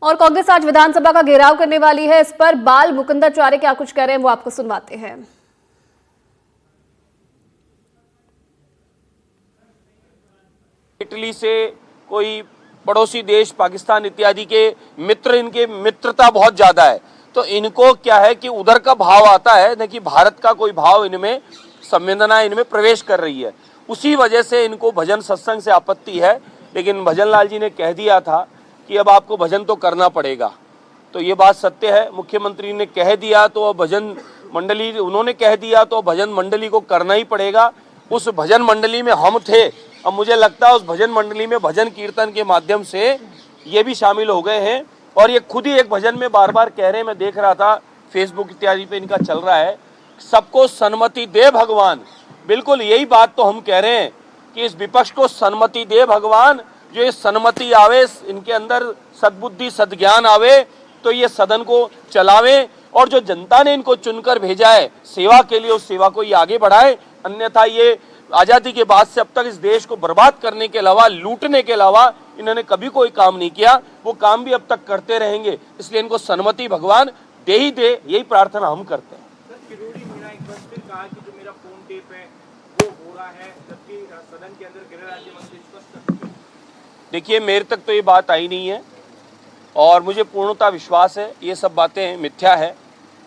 और कांग्रेस आज विधानसभा का घेराव करने वाली है। इस पर बाल मुकुंदाचार्य क्या कुछ कह रहे हैं वो आपको सुनवाते हैं। इटली से कोई पड़ोसी देश पाकिस्तान इत्यादि के मित्र, इनके मित्रता बहुत ज्यादा है, तो इनको क्या है कि उधर का भाव आता है, न कि भारत का कोई भाव इनमें, संवेदना इनमें प्रवेश कर रही है। उसी वजह से इनको भजन सत्संग से आपत्ति है। लेकिन भजन लाल जी ने कह दिया था कि अब आपको भजन तो करना पड़ेगा, तो ये बात सत्य है। मुख्यमंत्री ने कह दिया तो अब भजन मंडली, उन्होंने कह दिया तो भजन मंडली को करना ही पड़ेगा। उस भजन मंडली में हम थे, अब मुझे लगता है उस भजन मंडली में भजन कीर्तन के माध्यम से ये भी शामिल हो गए हैं। और ये खुद ही एक भजन में बार बार कह रहे हैं, मैं देख रहा था फेसबुक इत्यादि पे इनका चल रहा है, सबको सन्मति दे भगवान। बिल्कुल यही बात तो हम कह रहे हैं कि इस विपक्ष को सन्मति दे भगवान। जो ये सन्मति आवे, इनके अंदर सद्बुद्धि सद्ज्ञान आवे, तो ये सदन को चलावे, और जो जनता ने इनको चुनकर भेजा है सेवा के लिए, उस सेवा को ये आगे बढ़ाए। अन्यथा ये आजादी के बाद से अब तक इस देश को बर्बाद करने के अलावा, लूटने के अलावा इन्होंने कभी कोई काम नहीं किया। वो काम भी अब तक करते रहेंगे, इसलिए इनको सन्मति भगवान दे ही दे, यही प्रार्थना हम करते हैं। किरोड़ी मीणा एक बार फिर कहा कि जो मेरा फोन टेप है वो हो रहा है, जबकि सदन के अंदर गृह राज्य मंत्री स्पष्ट कर चुके हैं। देखिए, मेरे तक तो ये बात आई नहीं है और मुझे पूर्णतः विश्वास है ये सब बातें मिथ्या है।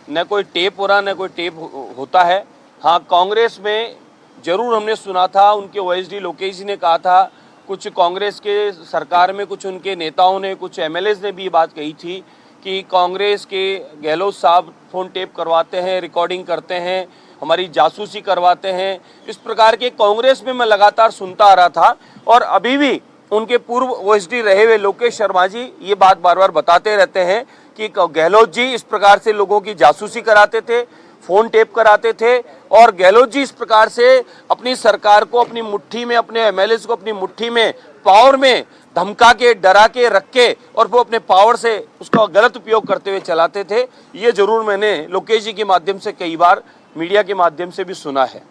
न कोई टेप हो रहा, न कोई टेप होता है। हाँ, कांग्रेस में जरूर हमने सुना था, उनके ओएसडी लोकेश जी ने कहा था, कुछ कांग्रेस के सरकार में कुछ उनके नेताओं ने, कुछ एमएलएज ने भी ये बात कही थी कि कांग्रेस के गहलोत साहब फोन टेप करवाते हैं, रिकॉर्डिंग करते हैं, हमारी जासूसी करवाते हैं। इस प्रकार के कांग्रेस में मैं लगातार सुनता आ रहा था, और अभी भी उनके पूर्व ओएसडी रहे हुए लोकेश शर्मा जी ये बात बार बार बताते रहते हैं कि गहलोत जी इस प्रकार से लोगों की जासूसी कराते थे, फोन टेप कराते थे, और गहलोत जी इस प्रकार से अपनी सरकार को अपनी मुट्ठी में, अपने एमएलएस को अपनी मुट्ठी में, पावर में धमका के, डरा के रख के, और वो अपने पावर से उसका गलत उपयोग करते हुए चलाते थे। ये जरूर मैंने लोकेश जी के माध्यम से कई बार मीडिया के माध्यम से भी सुना है।